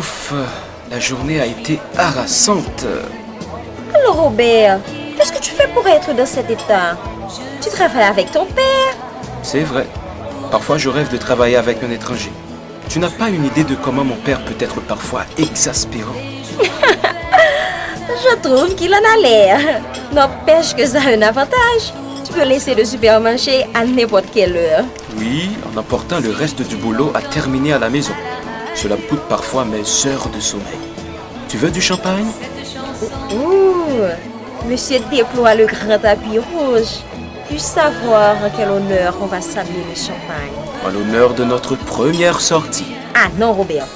Ouf, la journée a été harassante. Alors Robert, qu'est-ce que tu fais pour être dans cet état? Tu travailles avec ton père? C'est vrai. Parfois, je rêve de travailler avec un étranger. Tu n'as pas une idée de comment mon père peut être parfois exaspérant. Je trouve qu'il en a l'air. N'empêche que ça a un avantage. Tu peux laisser le supermarché à n'importe quelle heure. Oui, en emportant le reste du boulot à terminer à la maison. Cela me coûte parfois mes heures de sommeil. Tu veux du champagne? Ouh, monsieur déploie le grand tapis rouge. Puis-je savoir en quel honneur on va s'amener le champagne? En l'honneur de notre première sortie. Ah non, Robert.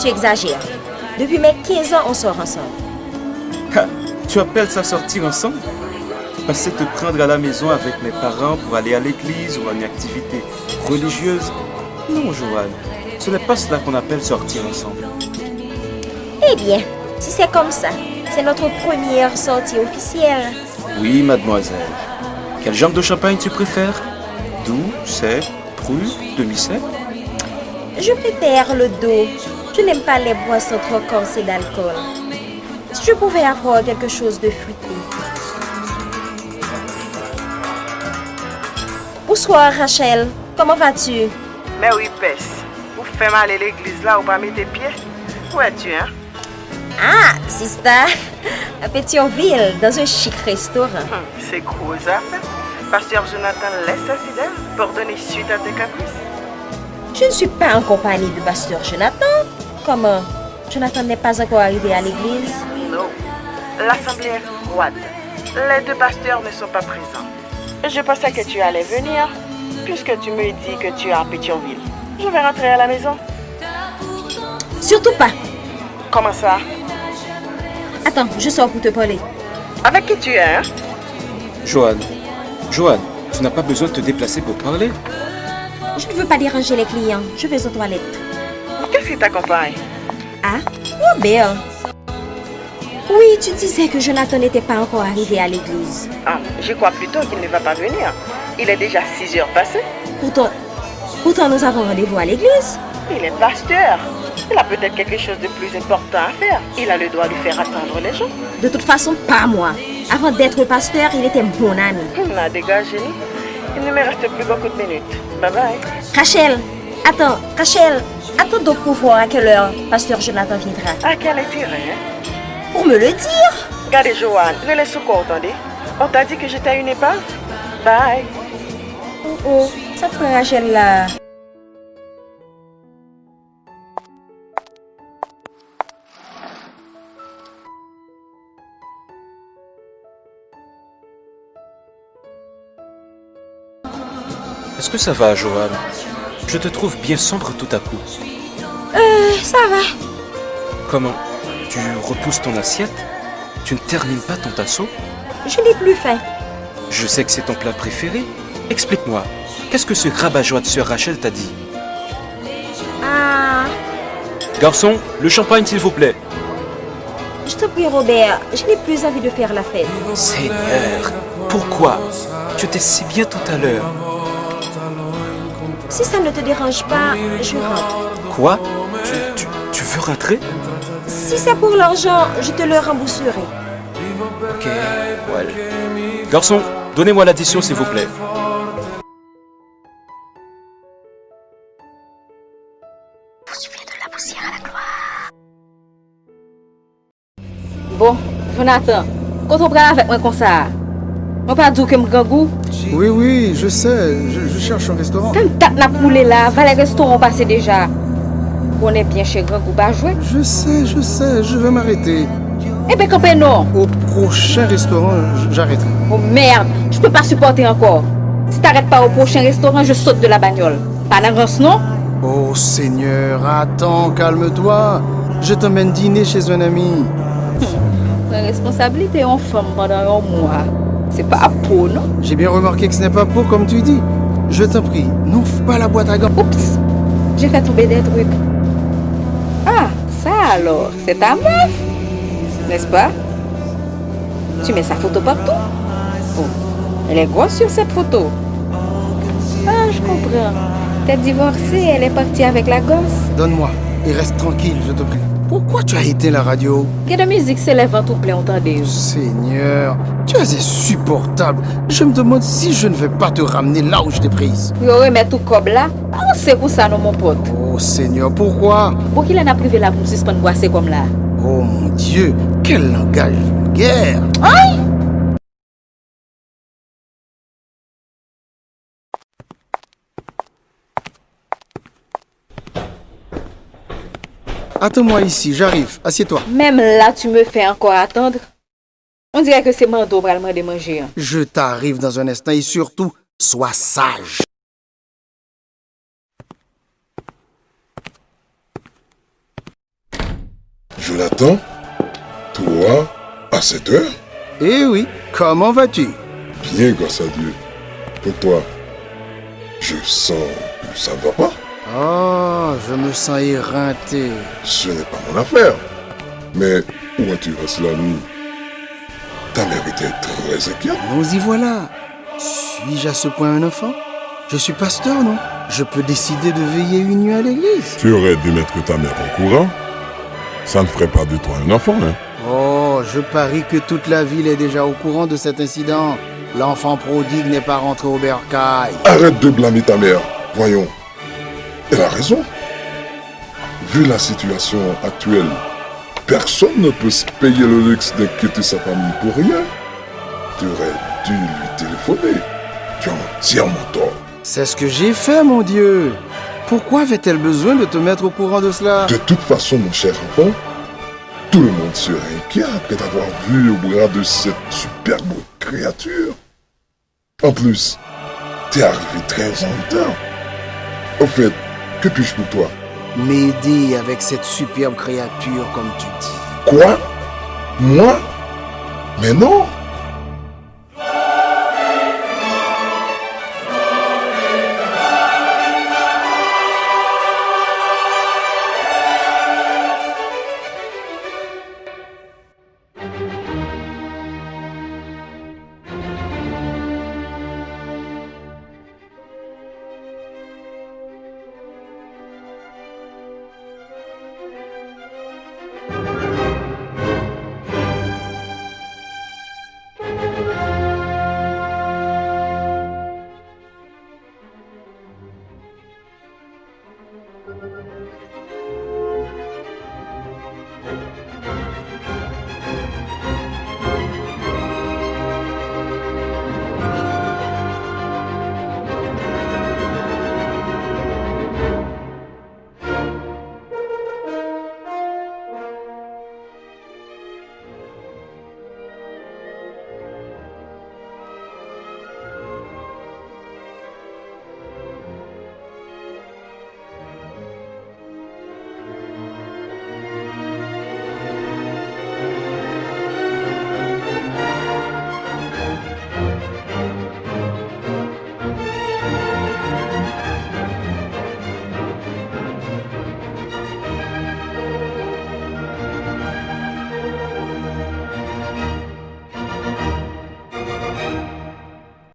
Tu exagères. Depuis mes 15 ans, on sort ensemble. Ha, tu appelles ça sortir ensemble? Passer te prendre à la maison avec mes parents pour aller à l'église ou à une activité religieuse? Non, Joanne. Ce n'est pas cela qu'on appelle sortir ensemble. Eh bien, si c'est comme ça, c'est notre première sortie officielle. Oui, mademoiselle. Quel genre de champagne tu préfères? Doux, sec, cru, demi-sec? Je préfère le dos. Je n'aime pas les boissons trop corsées d'alcool. Si je pouvais avoir quelque chose de fruité. Bonsoir, Rachel. Comment vas-tu? Mais oui, Pess. Vous faites mal à l'église là ou pas mettre tes pieds? Où es-tu, hein? Ah, Sista. À Pétionville, dans un chic restaurant. C'est gros ça. Pasteur Jonathan laisse sa fidèle pour donner suite à tes caprices. Je ne suis pas en compagnie de pasteur Jonathan. Comment? Jonathan n'est pas encore arrivé à l'église? Non. L'assemblée est froide. Les deux pasteurs ne sont pas présents. Je pensais que tu allais venir, puisque tu me dis que tu es à Pétionville. Je vais rentrer à la maison. Surtout pas. Comment ça? Attends, je sors pour te parler. Avec qui tu es, hein? Joanne, tu n'as pas besoin de te déplacer pour parler. Je ne veux pas déranger les clients. Je vais aux toilettes. Qu'est-ce qui t'accompagne? Ah, Robert. Oui, tu disais que Jonathan n'était pas encore arrivé à l'église. Ah, je crois plutôt qu'il ne va pas venir. Il est déjà 6 heures passées. Pourtant, nous avons rendez-vous à l'église. Il est pasteur. Il a peut-être quelque chose de plus important à faire. Il a le droit de faire attendre les gens. De toute façon, pas moi. Avant d'être pasteur, il était mon ami. Dégagez. Il ne me reste plus beaucoup de minutes. Bye bye. Rachel, attends donc pour voir à quelle heure pasteur Jonathan viendra. À quel intérêt, hein? Pour me le dire. Regardez, Joanne, je laisse quoi, entendez? On t'a dit que j'étais une épave? Bye. Oh, ça prend Rachel là. Est-ce que ça va, Joanne? Je te trouve bien sombre tout à coup. Ça va. Comment? Tu repousses ton assiette? Tu ne termines pas ton tasseau? Je n'ai plus faim. Je sais que c'est ton plat préféré. Explique-moi, qu'est-ce que ce rabat-joie de sœur Rachel t'a dit? Ah, Garçon, le champagne s'il vous plaît. je te prie Robert, je n'ai plus envie de faire la fête. Seigneur, pourquoi? Tu étais si bien tout à l'heure. Si ça ne te dérange pas, je rentre. Quoi? Tu veux rentrer? Si c'est pour l'argent, je te le rembourserai. Ok, voilà. Garçon, donnez-moi l'addition s'il vous plaît. Bon, Jonathan, quand on prend avec moi comme ça, on pas dire que je gangou. Oui, je sais. Je cherche un restaurant. Quand tu as poulé là, va les restaurants passer déjà. On est bien chez Gangou, bah jouer. Je sais. Je vais m'arrêter. Eh bien, quand non. Au prochain restaurant, j'arrêterai. Oh merde, je peux pas supporter encore. Si t'arrêtes pas au prochain restaurant, je saute de la bagnole. Pas d'avance, non? Oh Seigneur, attends, calme-toi. Je t'emmène dîner chez un ami. La responsabilité en femme pendant un mois, c'est pas à peau, non? J'ai bien remarqué que ce n'est pas pour comme tu dis. Je t'en prie, n'ouvre pas la boîte à gants. Oups, j'ai fait tomber des trucs. Ah, ça alors, c'est ta meuf, n'est-ce pas? Tu mets sa photo partout? Oh, elle est grosse sur cette photo. Ah, je comprends. T'es divorcée, elle est partie avec la gosse. Donne-moi. et reste tranquille, je te prie. Pourquoi tu as éteint la radio? Que de musique s'élève en tout plein, entendez. Seigneur, tu es insupportable. Je me demande si je ne vais pas te ramener là où je t'ai prise. Yo remet tout comme là. On sait pour ça, non, mon pote. Oh Seigneur, pourquoi? Pour qu'il en a privé là pour me suspendre boisser comme là. Oh mon Dieu, quel langage vulgaire. Aïe! Attends-moi ici, j'arrive. Assieds-toi. Même là, tu me fais encore attendre. On dirait que c'est Mando pour le manger. Hein. Je t'arrive dans un instant et surtout, sois sage. Jonathan, toi, à cette heure? Eh oui, comment vas-tu? Bien, grâce à Dieu. Pour toi, je sens que ça ne va pas. Oh, je me sens éreinté. Ce n'est pas mon affaire. Mais où as-tu resté la nuit? Ta mère était très inquiète. Nous y voilà. Suis-je à ce point un enfant? Je suis pasteur, non? Je peux décider de veiller une nuit à l'église. Tu aurais dû mettre ta mère au courant. Ça ne ferait pas de toi un enfant, hein? Oh, je parie que toute la ville est déjà au courant de cet incident. L'enfant prodigue n'est pas rentré au bercail. Arrête de blâmer ta mère. Voyons. Elle a raison. Vu la situation actuelle, personne ne peut se payer le luxe d'inquiéter sa famille pour rien. Tu aurais dû lui téléphoner. Tu as entièrement tort. C'est ce que j'ai fait, mon Dieu. Pourquoi avait-elle besoin de te mettre au courant de cela? De toute façon, mon cher enfant, tout le monde serait inquiet après t'avoir vu au bras de cette superbe créature. En plus, t'es arrivé très en retard. Au fait, que puis-je pour toi? M'aider avec cette superbe créature, comme tu dis. Quoi? Moi? Mais non!